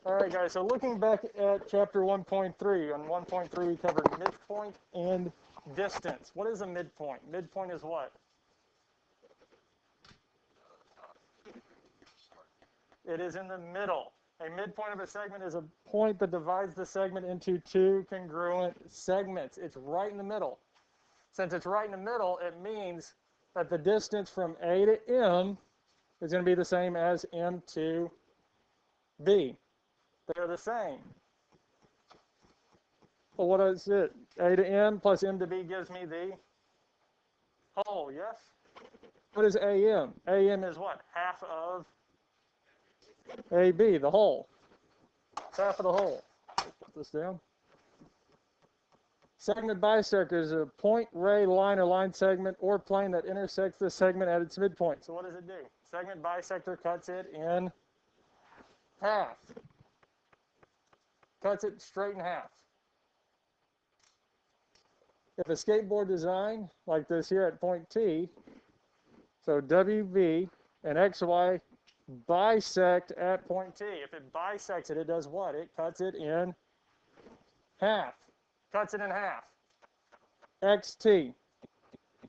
All right, guys, so looking back at chapter 1.3, on 1.3 we covered midpoint and distance. What is a midpoint? Midpoint is what? It is in the middle. A midpoint of a segment is a point that divides the segment into two congruent segments. It's right in the middle. Since it's right in the middle, it means that the distance from A to M is going to be the same as M to B. They're the same. Well, what is it? A to M plus M to B gives me the whole, yes? What is AM? AM is what? Half of AB, the whole. It's half of the whole. Put this down. Segment bisector is a point, ray, line, or line segment or plane that intersects the segment at its midpoint. So what does it do? Segment bisector cuts it in half. Cuts it straight in half. If a skateboard design like this here at point T, so WV and XY bisect at point T. If it bisects it, it does what? It cuts it in half. Cuts it in half. XT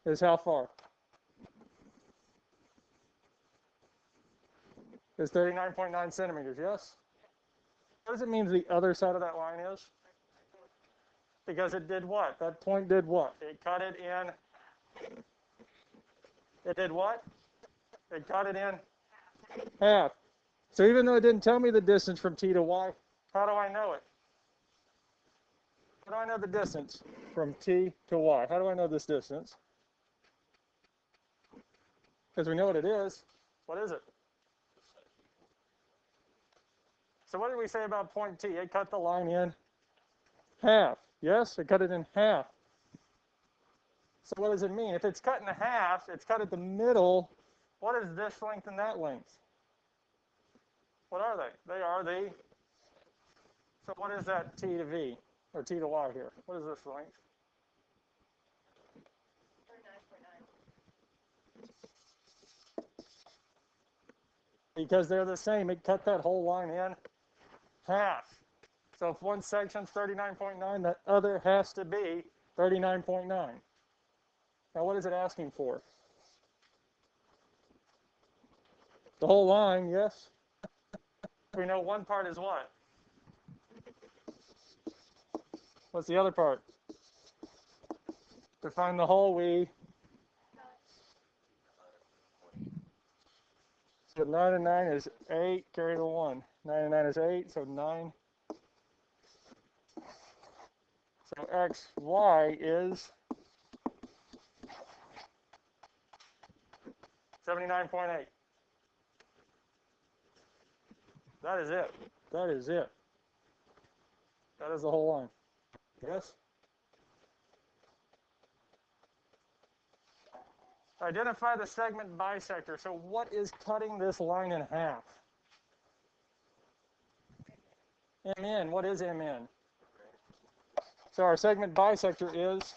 is how far? Is 39.9 centimeters, yes? What does it mean the other side of that line is? Because it did what? That point did what? It cut it in. It did what? It cut it in half. So even though it didn't tell me the distance from T to Y, how do I know it? How do I know the distance from T to Y? How do I know this distance? Because we know what it is. What is it? So what did we say about point T? It cut the line in half. Yes, it cut it in half. So what does it mean? If it's cut in half, it's cut at the middle. What is this length and that length? What are they? They are the, so what is that T to V, or T to Y here? What is this length? 39.9. Because they're the same, it cut that whole line in half. So if one section's 39.9, that other has to be 39.9. Now what is it asking for? The whole line, yes? We know one part is what? What's the other part? To find the whole, we... So 9 and 9 is 8, carry the 1. 9 and 9 is 8, so 9. So XY is 79.8. That is it. That is it. That is the whole line. Yes? Identify the segment bisector. So what is cutting this line in half? MN. What is MN? So our segment bisector is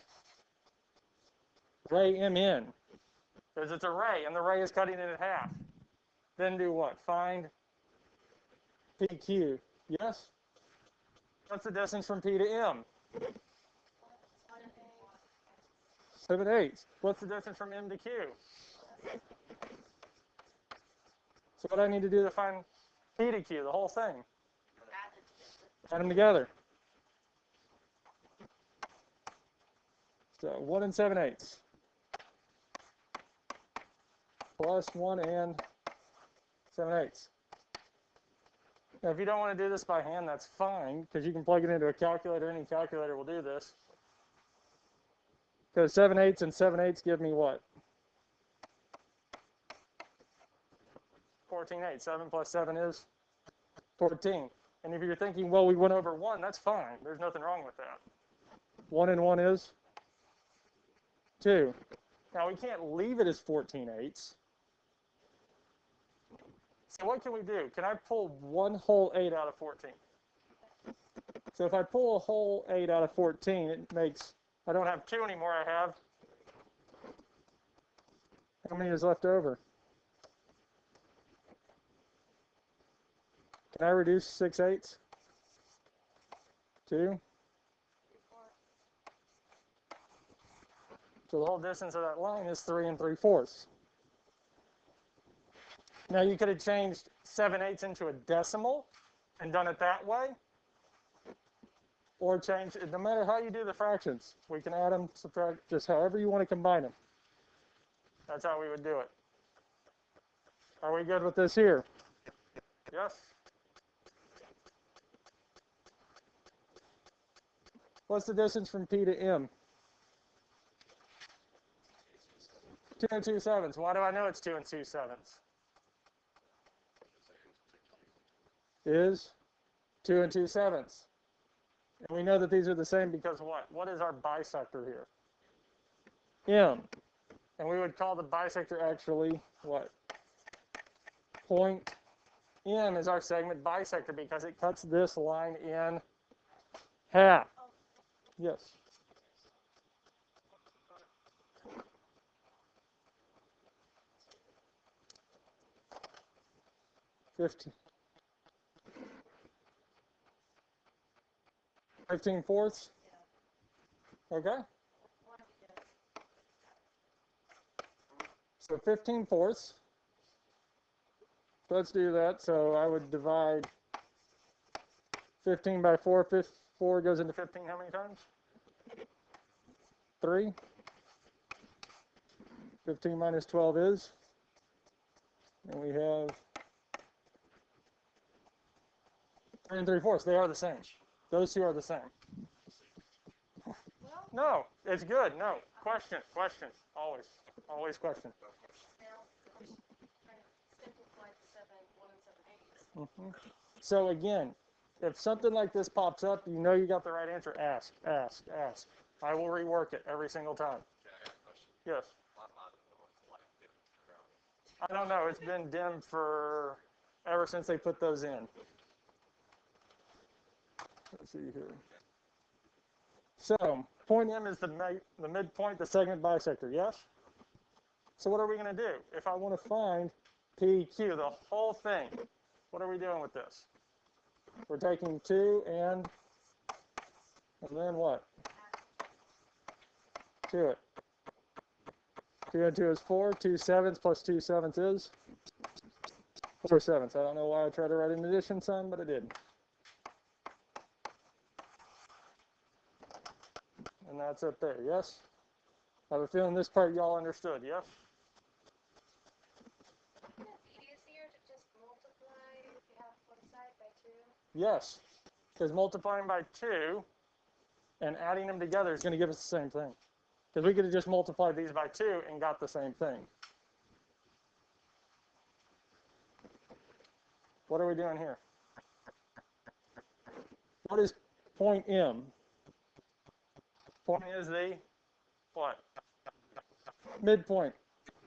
ray MN. Because it's a ray, and the ray is cutting it in half. Then do what? Find PQ. Yes? What's the distance from P to M? 7/8. What's the distance from M to Q? So what do I need to do to find P to Q, the whole thing? Add them together. So 1 and 7/8. Plus 1 and 7/8. Now, if you don't want to do this by hand, that's fine, because you can plug it into a calculator. Any calculator will do this. Because 7/8 and 7/8 give me what? 14/8. 7 plus 7 is 14. And if you're thinking, well, we went over 1, that's fine. There's nothing wrong with that. 1 and 1 is 2. Now, we can't leave it as 14/8. So what can we do? Can I pull one whole 8 out of 14? So if I pull a whole 8 out of 14, it makes, I don't have 2 anymore, I have, how many is left over? Can I reduce 6/8? 2. So the whole distance of that line is 3 3/4. Now you could have changed 7/8 into a decimal and done it that way. Or change it, no matter how you do the fractions. We can add them, subtract, just however you want to combine them. That's how we would do it. Are we good with this here? Yes? What's the distance from P to M? 2 2/7. Why do I know it's 2 2/7? Is 2 2/7. And we know that these are the same because what? What is our bisector here? M. And we would call the bisector actually what? Point M is our segment bisector because it cuts this line in half. Yes. $15. 15/4. Okay. So 15/4. Let's do that. So I would divide 15 by 4. 4 goes into 15 how many times? 3. 15 minus 12 is? And we have 3 3/4. They are the same. Those two are the same. No, it's good. No. Question. Always. Always question. Mm-hmm. So again, if something like this pops up, you know you got the right answer. Ask. I will rework it every single time. Yes. I don't know. It's been dim for ever since they put those in. Let's see here. So point M is the midpoint, the segment bisector. Yes. So what are we going to do? If I want to find PQ, the whole thing, what are we doing with this? We're taking 2 and then what? To it. 2 and 2 is 4. 2/7 plus 2/7 is 4/7. I don't know why I tried to write an addition sign, but I did. And that's it there, yes? I have a feeling this part y'all understood, yes? Isn't it easier to just multiply if you have one side by 2? Yes, because multiplying by 2 and adding them together is going to give us the same thing. Because we could have just multiplied these by 2 and got the same thing. What are we doing here? What is point M? Point is the what? Midpoint.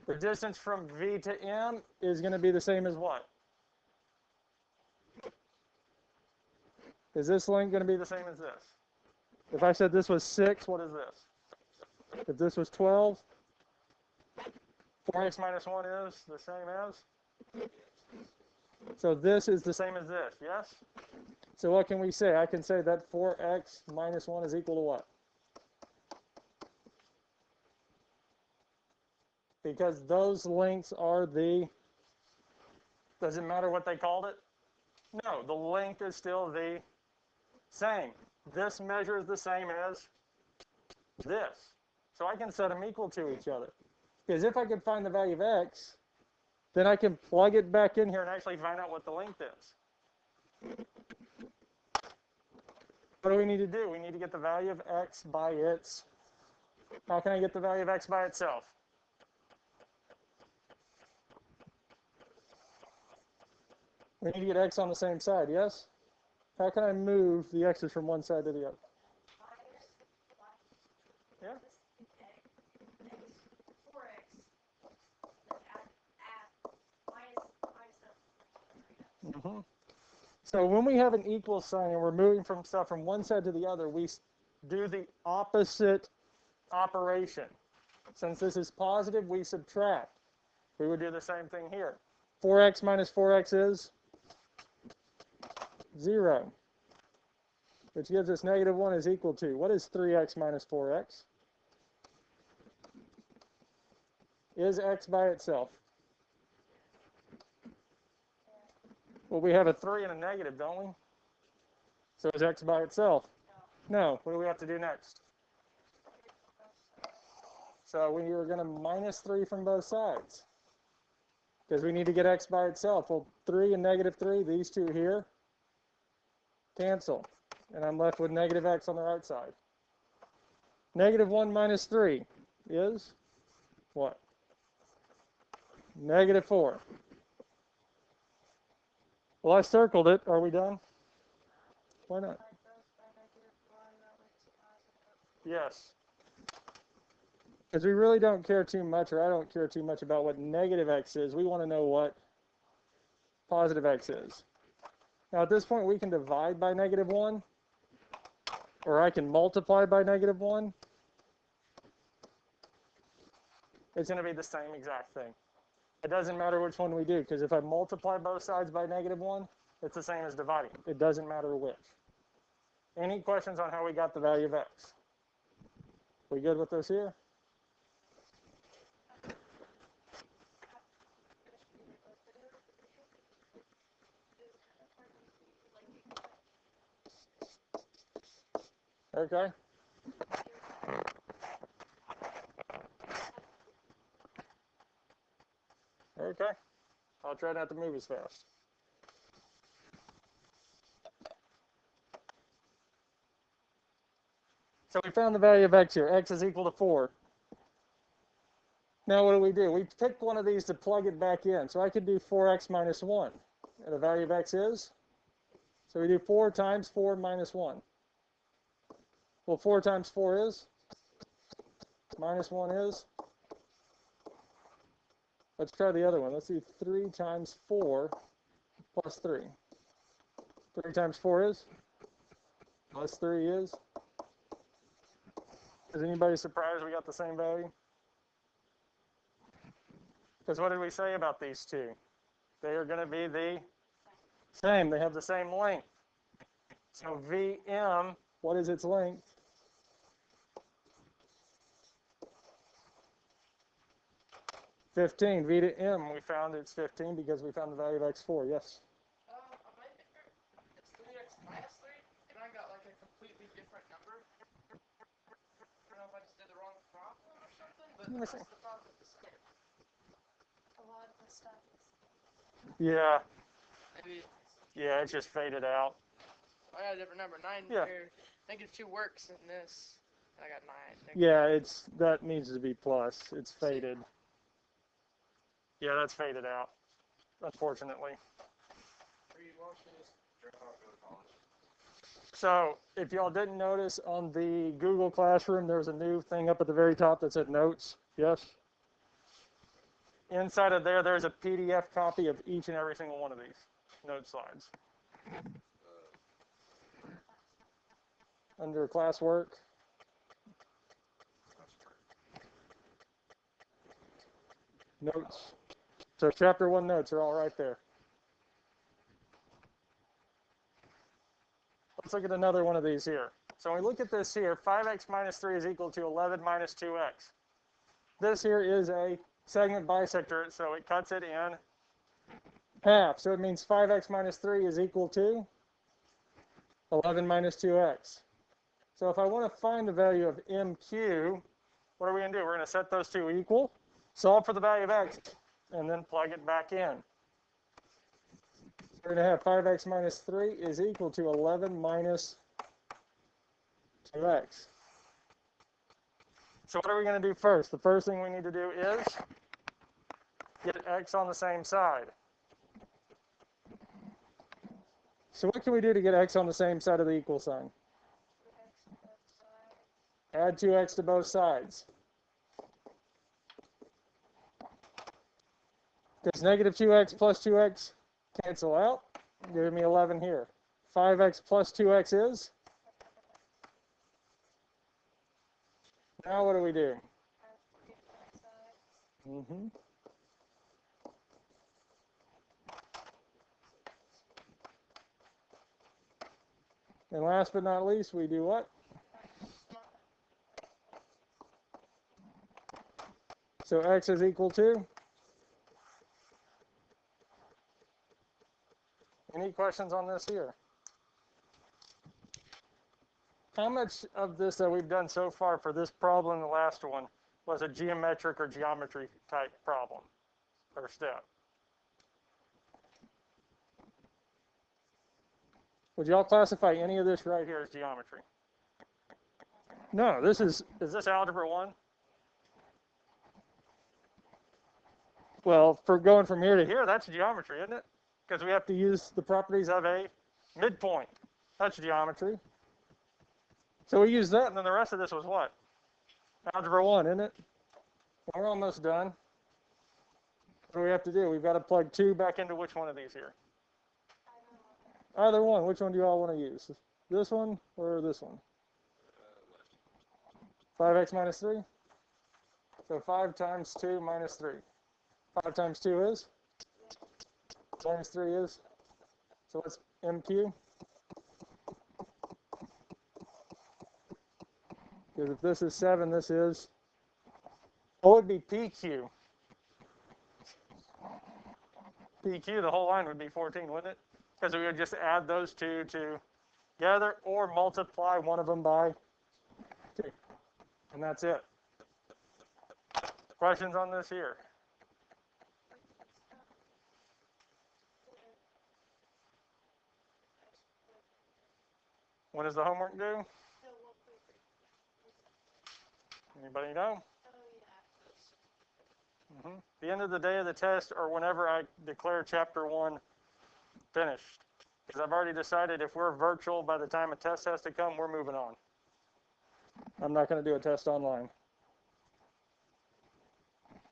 The distance from V to M is going to be the same as what? Is this length going to be the same as this? If I said this was 6, what is this? If this was 12, 4x minus 1 is the same as? So this is the same as this, yes? So what can we say? I can say that 4x minus 1 is equal to what? Because those lengths are the, does it matter what they called it? No, the length is still the same. This measure is the same as this. So I can set them equal to each other. Because if I can find the value of x, then I can plug it back in here and actually find out what the length is. What do we need to do? We need to get the value of x by its, how can I get the value of x by itself? We need to get x on the same side, yes? How can I move the x's from one side to the other? Yeah? 4x minus So when we have an equal sign and we're moving from stuff from one side to the other, we do the opposite operation. Since this is positive, we subtract. We would do the same thing here. 4x minus 4x is 0, which gives us negative 1 is equal to, what is 3x minus 4x? Is x by itself? Well, we have a 3 and a negative, don't we? So is x by itself? No. What do we have to do next? So we are going to minus 3 from both sides, because we need to get x by itself. Well, 3 and negative 3, these two here, cancel. And I'm left with negative x on the right side. Negative 1 minus 3 is what? Negative 4. Well, I circled it. Are we done? Why not? Yes. Because we really don't care too much, or I don't care too much about what negative x is. We want to know what positive x is. Now, at this point, we can divide by negative 1, or I can multiply by negative 1. It's going to be the same exact thing. It doesn't matter which one we do, because if I multiply both sides by negative 1, it's the same as dividing. It doesn't matter which. Any questions on how we got the value of x? We good with this here? Okay. Okay. I'll try not to move as fast. So we found the value of x here. X is equal to 4. Now what do? We pick one of these to plug it back in. So I could do 4x minus 1. And the value of x is? So we do 4 times 4 minus 1. Well, 4 times 4 is? Minus 1 is? Let's try the other one. Let's do 3 times 4 plus 3. 3 times 4 is? Plus 3 is? Is anybody surprised we got the same value? Because what did we say about these two? They are going to be the same. They have the same length. So VM, what is its length? (15). V to M, we found it's 15 because we found the value of x4. Yes? On my paper, it's 3x minus 3, and I got like a completely different number. I don't know if I just did the wrong problem or something, but the rest of the problem is the same. A lot of the stuff is. Yeah. Maybe Yeah, it's just faded out. I got a different number. 9 Yeah. or -2 works in this. I got 9. Yeah, that needs to be plus. It's faded. Yeah, that's faded out, unfortunately. So if y'all didn't notice, on the Google Classroom, there's a new thing up at the very top that said notes. Yes? Inside of there, there's a PDF copy of each and every single one of these note slides. Under classwork. Notes. So chapter 1 notes are all right there. Let's look at another one of these here. So when we look at this here, 5x minus 3 is equal to 11 minus 2x. This here is a segment bisector, so it cuts it in half. So it means 5x minus 3 is equal to 11 minus 2x. So if I want to find the value of MQ, what are we going to do? We're going to set those two equal, solve for the value of x, and then plug it back in. We're going to have 5x minus 3 is equal to 11 minus 2x. So what are we going to do first? The first thing we need to do is get x on the same side. So what can we do to get x on the same side of the equal sign? Add 2x to both sides. Does negative 2x plus 2x cancel out? Give me 11 here. 5x plus 2x is? Now what do we do? And last but not least, we do what? So x is equal to? Any questions on this here? How much of this that we've done so far for this problem and the last one was a geometric or geometry type problem or step? Would y'all classify any of this right here as geometry? No, is this algebra 1? Well, for going from here to here, that's geometry, isn't it? Because we have to use the properties of a midpoint. That's geometry. So we used that, and then the rest of this was what? Algebra 1, isn't it? We're almost done. What do we have to do? We've got to plug 2 back into which one of these here? Either one. Which one do you all want to use? This one or this one? 5x minus 3? So 5 times 2 minus 3. 5 times 2 is? Times 3 is? So what's MQ? Because if this is 7, this is? What would be PQ? PQ, the whole line would be 14, wouldn't it? Because we would just add those two together or multiply one of them by 2. And that's it. Questions on this here? When is the homework due? Anybody know? The end of the day of the test or whenever I declare chapter 1 finished. Because I've already decided if we're virtual by the time a test has to come, we're moving on. I'm not going to do a test online.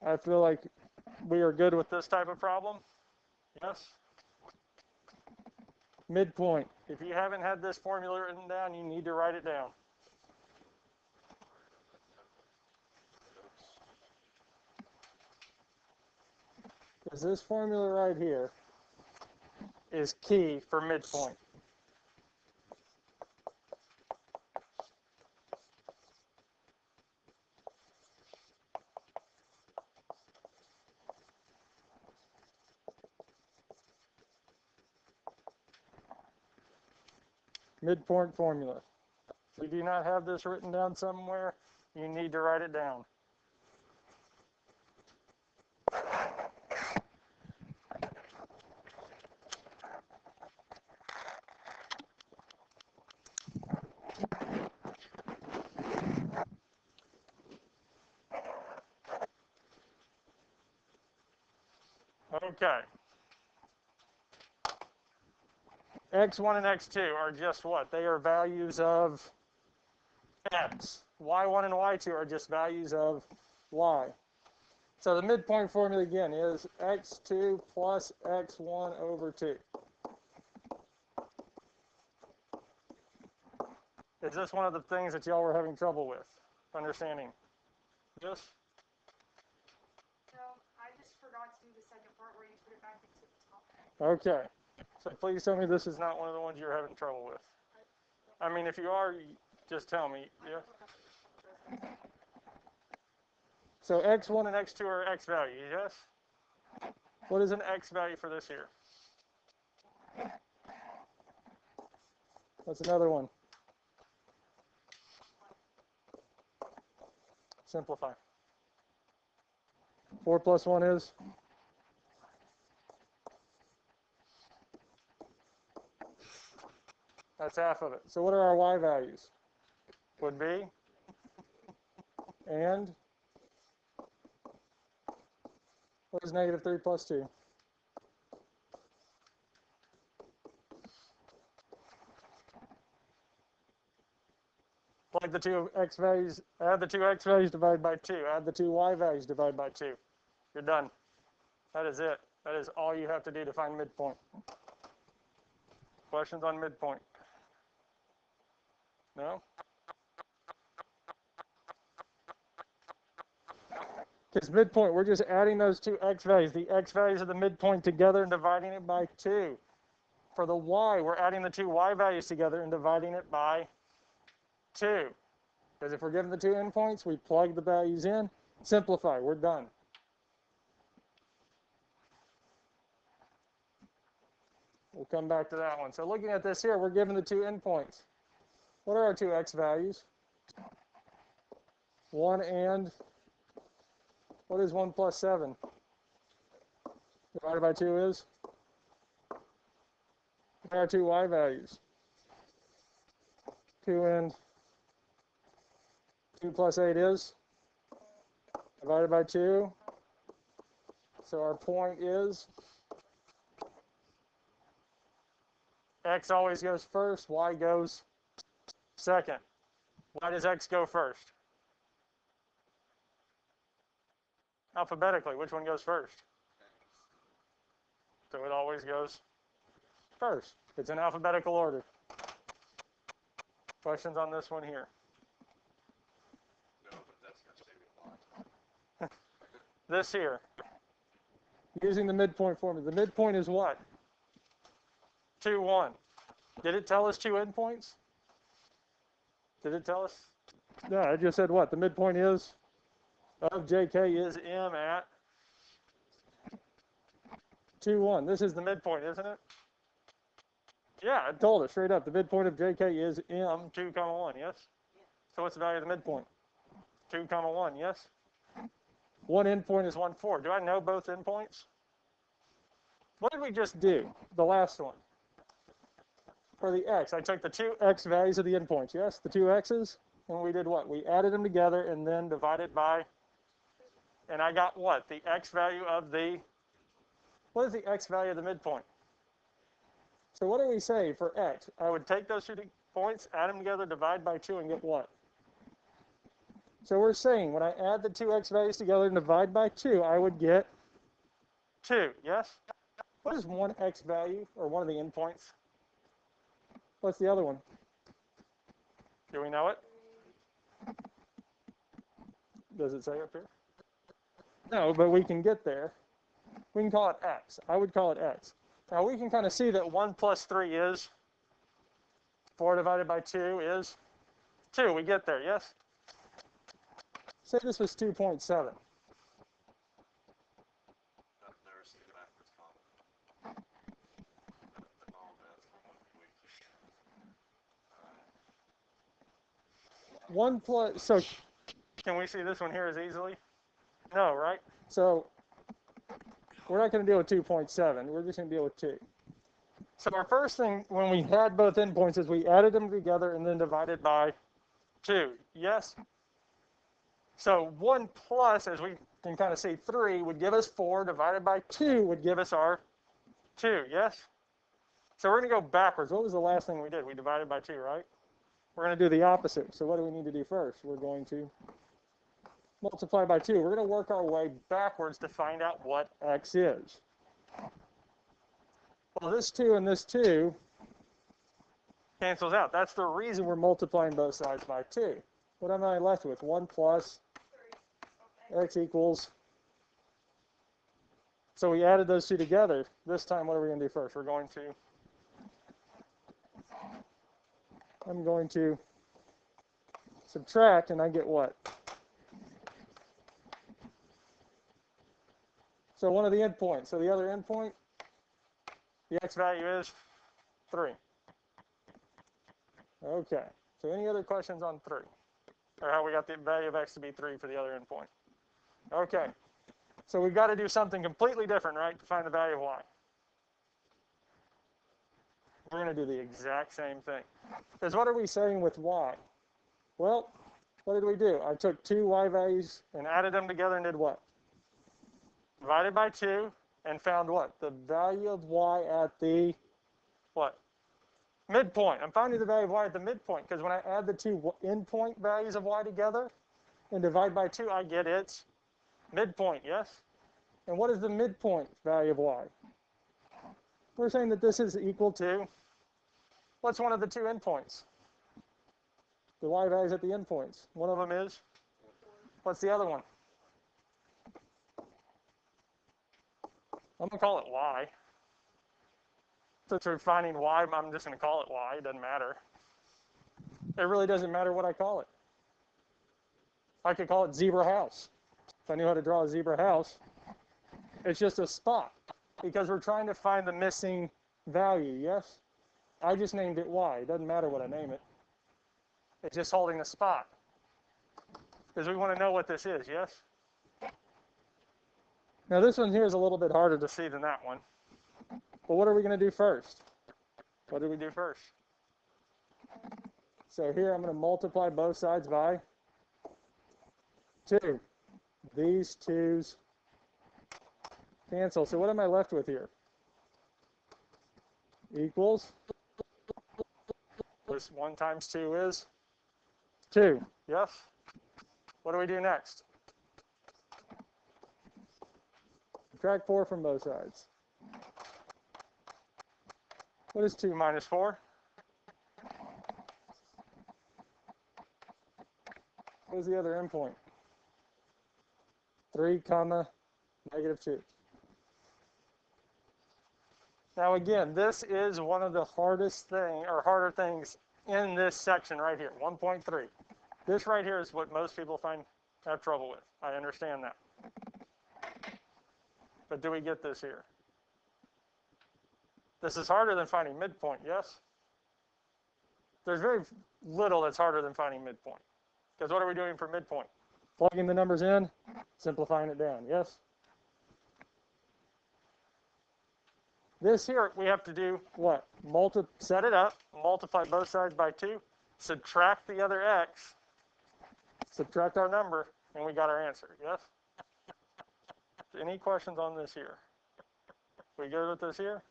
I feel like we are good with this type of problem. Yes? Midpoint. If you haven't had this formula written down, you need to write it down. Because this formula right here is key for midpoint. Midpoint formula. If you do not have this written down somewhere, you need to write it down. Okay. X1 and X2 are just what? They are values of X. Y1 and Y2 are just values of Y. So the midpoint formula again is X2 plus X1 over 2. Is this one of the things that y'all were having trouble with understanding? Yes? No, I just forgot to do the second part where you put it back into the top. Okay. So please tell me this is not one of the ones you're having trouble with. I mean, if you are, just tell me. Yeah. So X1 and X2 are X values, yes? What is an X value for this here? What's another one? Simplify. 4 plus 1 is? That's half of it. So what are our Y values? Would be? And? What is negative 3 plus 2? Plug the two X values, add the two X values, divide by 2. Add the two Y values, divide by 2. You're done. That is it. That is all you have to do to find midpoint. Questions on midpoint? No? Because midpoint, we're just adding those two X values, the X values of the midpoint together and dividing it by 2. For the y, we're adding the two y values together and dividing it by 2. Because if we're given the two endpoints, we plug the values in, simplify, we're done. We'll come back to that one. So looking at this here, we're given the two endpoints. What are our two x values? 1 and, what is 1 plus 7? Divided by 2 is? What are our two y values? 2 and 2 plus 8 is? Divided by 2. So our point is x always goes first, y goes second. Why does x go first? Alphabetically, which one goes first? So it always goes first. It's in alphabetical order. Questions on this one here? No, but that's going to save you a lot. This here, using the midpoint formula. The midpoint is what? 2, 1. Did it tell us two endpoints? Did it tell us? No, I just said what? The midpoint is of JK is M at 2, 1. This is the midpoint, isn't it? Yeah, it told us straight up. The midpoint of JK is M 2, 1, yes? So what's the value of the midpoint? 2, 1, yes? One endpoint is 1, 4. Do I know both endpoints? What did we just do? The last one. For the x, I took the two x values of the endpoints, yes? The two x's, and we did what? We added them together and then divided by, and I got what? The x value of the, what is the x value of the midpoint? So what do we say for x? I would take those 2 points, add them together, divide by 2, and get what? So we're saying when I add the two x values together and divide by 2, I would get 2, yes? What is one x value, or one of the endpoints? What's the other one? Do we know it? Does it say up here? No, but we can get there. We can call it x. I would call it x. Now we can kind of see that 1 plus 3 is 4 divided by 2 is 2. We get there, yes? Say this was 2.7. I've never seen a backwards column. The column has weekly. 1 plus, so can we see this one here as easily? No, right? So we're not going to deal with 2.7. We're just going to deal with 2. So our first thing when we had both endpoints is we added them together and then divided by 2. Yes? So 1 plus, as we can kind of see, 3 would give us 4, divided by 2 would give us our 2. Yes? So we're going to go backwards. What was the last thing we did? We divided by 2, right? We're going to do the opposite. So what do we need to do first? We're going to multiply by 2. We're going to work our way backwards to find out what x is. Well, this 2 and this 2 cancels out. That's the reason we're multiplying both sides by 2. What am I left with? 1 plus x equals. So we added those two together. This time, what are we going to do first? I'm going to subtract, and I get what? So one of the endpoints. So the other endpoint, the x value is 3. Okay. So any other questions on 3? Or how we got the value of x to be 3 for the other endpoint? Okay. So we've got to do something completely different, right, to find the value of y. We're going to do the exact same thing. Because what are we saying with y? Well, what did we do? I took two y values and added them together and did what? Divided by 2 and found what? The value of y at the what? Midpoint. I'm finding the value of y at the midpoint because when I add the two endpoint values of y together and divide by 2, I get its midpoint, yes? And what is the midpoint value of y? We're saying that this is equal to, what's one of the two endpoints? The y values at the endpoints. One of them is? What's the other one? I'm going to call it y. Since we're finding y, I'm just going to call it y. It doesn't matter. It really doesn't matter what I call it. I could call it zebra house. If I knew how to draw a zebra house, it's just a spot because we're trying to find the missing value, yes? I just named it y. It doesn't matter what I name it. It's just holding a spot because we want to know what this is, yes? Now this one here is a little bit harder to see than that one. But what are we going to do first? What do we do first? So here I'm going to multiply both sides by 2. These 2's cancel. So what am I left with here? Equals, this 1 times 2 is 2. Yes? What do we do next? Subtract 4 from both sides. What is 2 minus 4? What is the other endpoint? 3 comma negative 2. Now again, this is one of the harder things in this section right here, 1.3. This right here is what most people have trouble with. I understand that. But do we get this here? This is harder than finding midpoint, yes? There's very little that's harder than finding midpoint. Because what are we doing for midpoint? Plugging the numbers in, simplifying it down, yes? This here, we have to do what? Set it up, multiply both sides by 2, subtract the other x, subtract our number, and we got our answer, yes? Any questions on this here? We good with this here?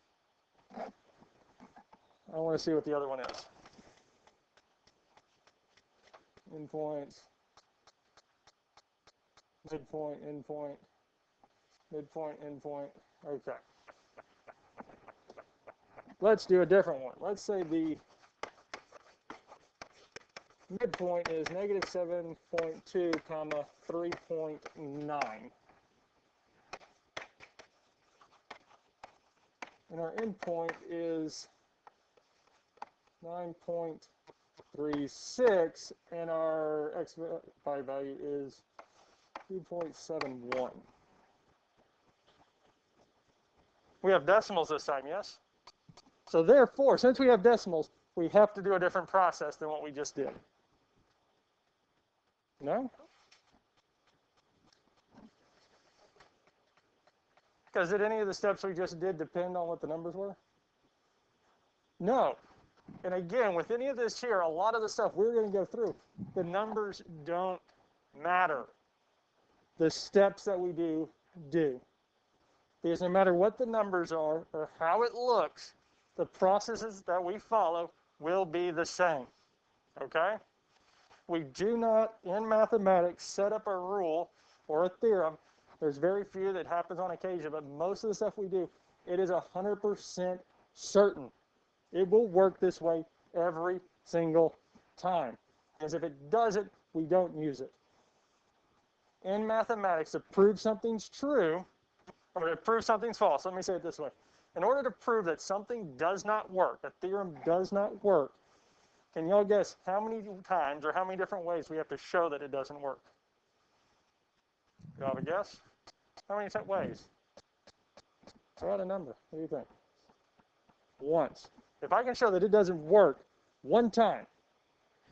I want to see what the other one is. Endpoints, midpoint, endpoint, midpoint, endpoint. Okay. Let's do a different one. Let's say the midpoint is negative 7.2 comma 3.9. And our endpoint is 9.36, and our x value is 2.71. We have decimals this time, yes? So therefore, since we have decimals, we have to do a different process than what we just did. No? Because did any of the steps we just did depend on what the numbers were? No. And again, with any of this here, a lot of the stuff we're going to go through, the numbers don't matter. The steps that we do. Because no matter what the numbers are or how it looks, the processes that we follow will be the same. Okay? We do not, in mathematics, set up a rule or a theorem. There's very few that happens on occasion, but most of the stuff we do, it is 100% certain. It will work this way every single time. Because if it doesn't, we don't use it. In mathematics, to prove something's true, or to prove something's false, let me say it this way. In order to prove that something does not work, a theorem does not work, can y'all guess how many times or how many different ways we have to show that it doesn't work? You have a guess? How many ways? Throw out a number. What do you think? Once. If I can show that it doesn't work one time,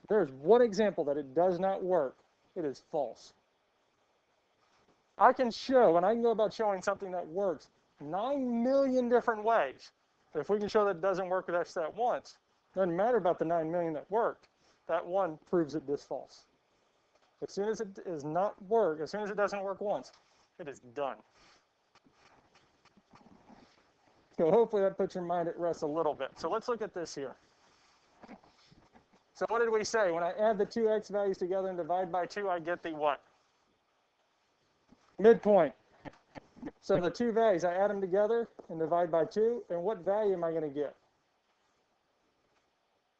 there's one example that it does not work, it is false. I can show, and I can go about showing something that works 9 million different ways. But if we can show that it doesn't work with that once, it doesn't matter about the 9 million that worked. That one proves it is false. As soon as it does not work, as soon as it doesn't work once, it is done. So hopefully that puts your mind at rest a little bit. So let's look at this here. So what did we say? When I add the two x values together and divide by 2, I get the what? Midpoint. So the two values, I add them together and divide by 2, and what value am I going to get?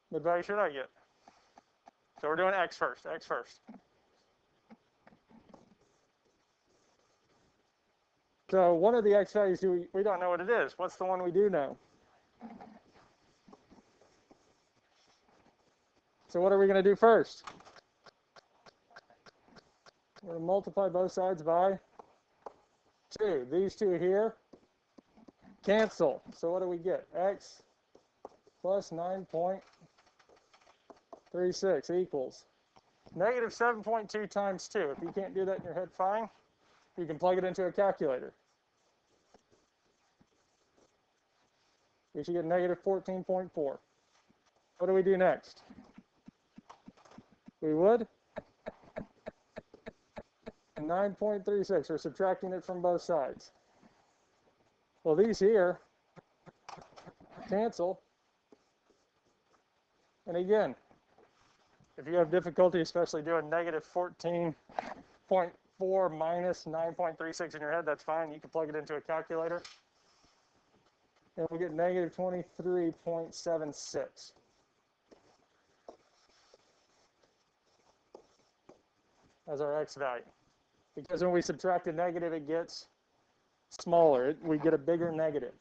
What value should I get? So we're doing x first, x first. So one of the x values, we don't know what it is. What's the one we do know? So what are we going to do first? We're going to multiply both sides by 2. These two here cancel. So what do we get? X plus 9.36 equals negative 7.2 times 2. If you can't do that in your head, fine. You can plug it into a calculator. You should get negative 14.4. What do we do next? We would 9.36. We're subtracting it from both sides. Well, these here cancel. And again, if you have difficulty, especially doing negative 14.4 minus 9.36 in your head, that's fine. You can plug it into a calculator. And we'll get negative 23.76. As our x value. Because when we subtract a negative, it gets smaller. We get a bigger negative.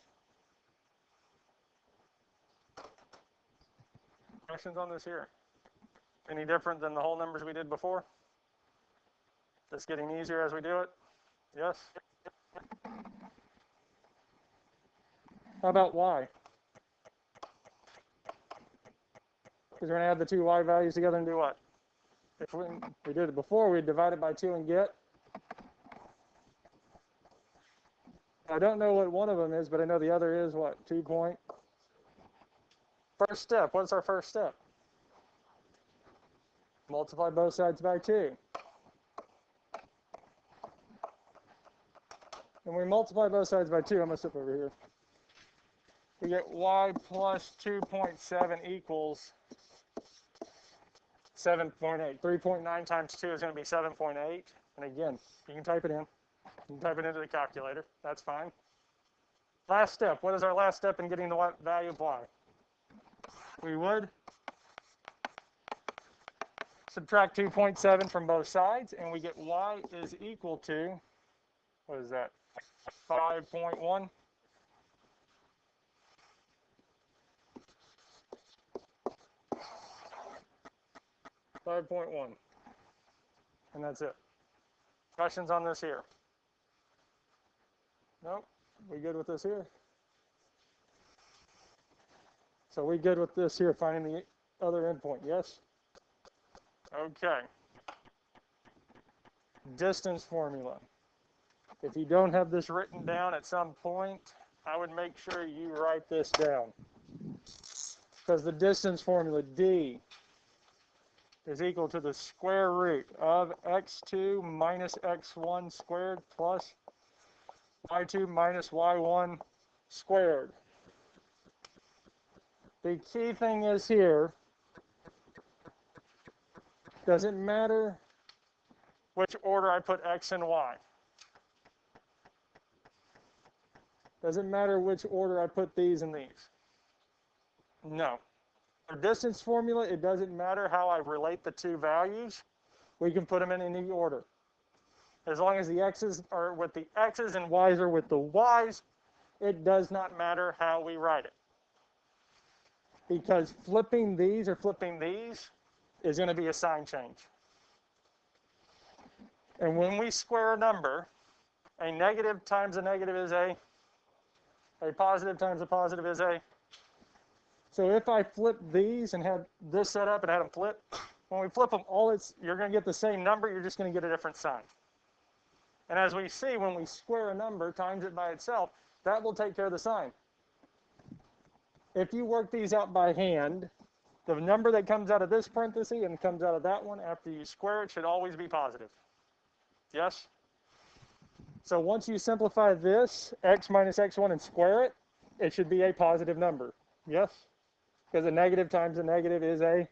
Questions on this here? Any different than the whole numbers we did before? It's getting easier as we do it? Yes? How about y? Because we're going to add the two y values together and do what? If we did it before, we'd divide it by 2 and get. I don't know what one of them is, but I know the other is what? 2 point. First step. What's our first step? Multiply both sides by 2. When we multiply both sides by 2, I'm going to step over here. We get y plus 2.7 equals 7.8. 3.9 times 2 is going to be 7.8. And again, you can type it in. You can type it into the calculator. That's fine. Last step. What is our last step in getting the value of y? We would subtract 2.7 from both sides, and we get y is equal to, what is that, 5.1? And that's it. Questions on this here? Nope. We good with this here? So we good with this here, finding the other endpoint, yes? Okay. Distance formula. If you don't have this written down at some point, I would make sure you write this down. Because the distance formula, D, is equal to the square root of x2 minus x1 squared plus y2 minus y1 squared. The key thing is here, doesn't matter which order I put x and y. Doesn't matter which order I put these and these. No. For distance formula, it doesn't matter how I relate the two values. We can put them in any order. As long as the x's are with the x's and y's are with the y's, it does not matter how we write it. Because flipping these or flipping these is going to be a sign change. And when we square a number, a negative times a negative is a positive times a positive is a. So if I flip these and had this set up and had them flip, when we flip them, you're going to get the same number, you're just going to get a different sign. And as we see, when we square a number, times it by itself, that will take care of the sign. If you work these out by hand, the number that comes out of this parenthesis and comes out of that one after you square it should always be positive. Yes? So once you simplify this, x minus x1, and square it, it should be a positive number. Yes? Because a negative times a negative is a.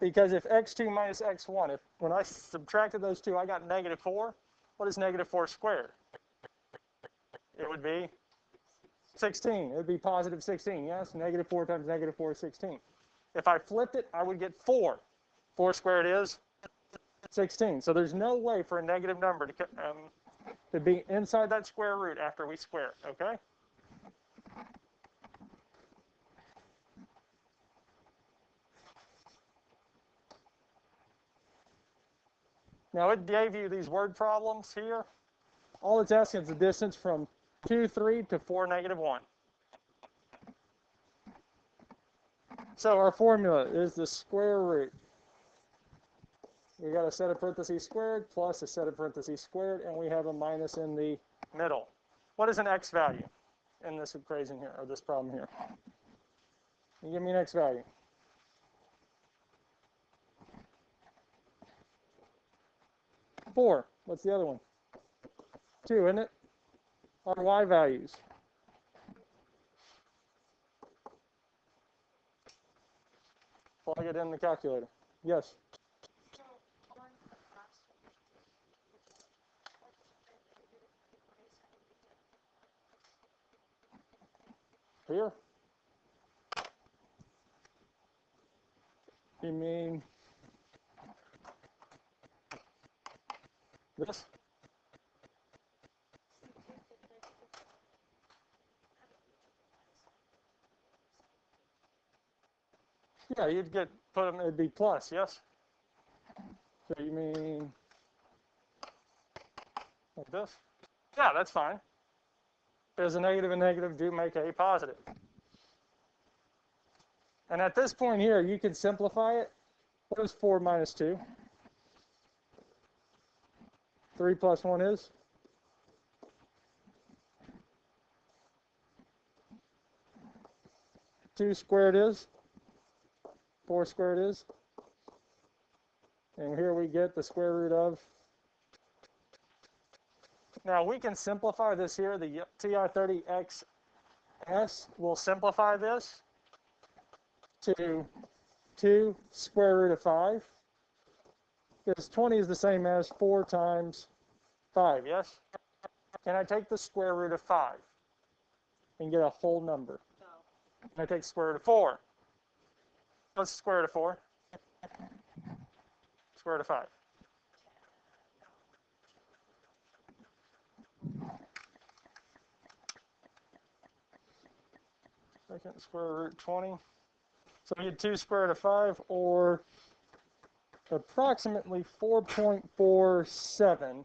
Because if x2 minus x1, when I subtracted those two, I got negative 4. What is negative 4 squared? It would be 16. It would be positive 16, yes? Negative 4 times negative 4 is 16. If I flipped it, I would get 4. 4 squared is 16. So there's no way for a negative number to be inside that square root after we square it, okay? Now it gave you these word problems here. All it's asking is the distance from 2, 3 to 4, -1. So our formula is the square root. We got a set of parentheses squared plus a set of parentheses squared, and we have a minus in the middle. What is an x value in this equation here, or this problem here? You give me an x value. Four. What's the other one? 2, isn't it? Our y values. Plug it in the calculator. Yes. Here? You mean this? Yeah, you'd put them, it'd be plus, yes? So you mean like this? Yeah, that's fine. There's a negative and negative do make a positive. And at this point here, you can simplify it. What is 4 minus 2? 3 plus 1 is? 2 squared is? 4 squared is? And here we get the square root of. Now we can simplify this here. The TI-30XS will simplify this to 2 square root of 5. Because 20 is the same as 4 times 5, yes? Can I take the square root of 5 and get a whole number? No. Can I take the square root of 4? What's the square root of 4? Square root of 5. Second square root 20. So we get 2 square root of 5, or approximately 4.47.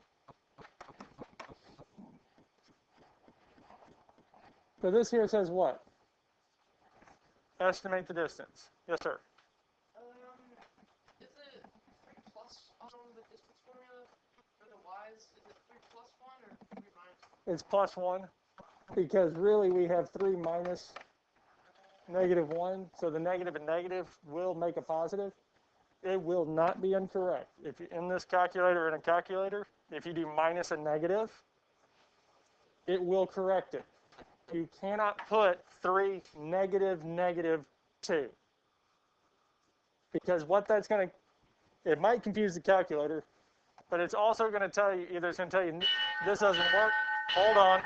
So this here says what? Estimate the distance. Yes, sir. Is it 3 plus on the distance formula for the y's? Is it 3 plus 1 or 3 minus 1? It's plus 1, because really we have 3 minus -1, so the negative and negative will make a positive. It will not be incorrect. If you in this calculator, in a calculator, if you do minus a negative, it will correct it. You cannot put 3 -2, because what that's going to, it might confuse the calculator, but it's also going to tell you, either it's going to tell you this doesn't work, hold on,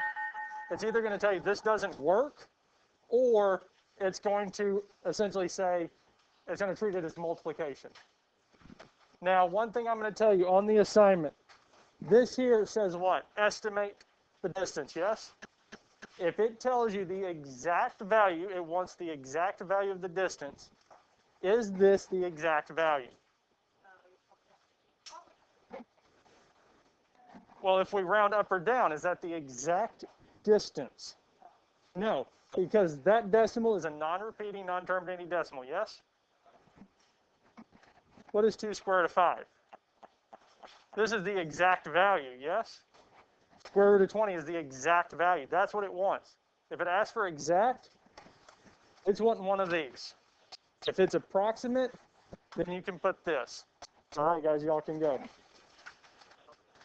it's either going to tell you this doesn't work, or it's going to essentially say, it's going to treat it as multiplication. Now, one thing I'm going to tell you on the assignment, this here says what? Estimate the distance, yes? If it tells you the exact value, it wants the exact value of the distance, is this the exact value? Well, if we round up or down, is that the exact distance? No, because that decimal is a non-repeating, non-terminating decimal, yes? What is 2 square root of 5? This is the exact value, yes? Square root of 20 is the exact value. That's what it wants. If it asks for exact, it's wanting one of these. If it's approximate, then you can put this. All right, guys, y'all can go.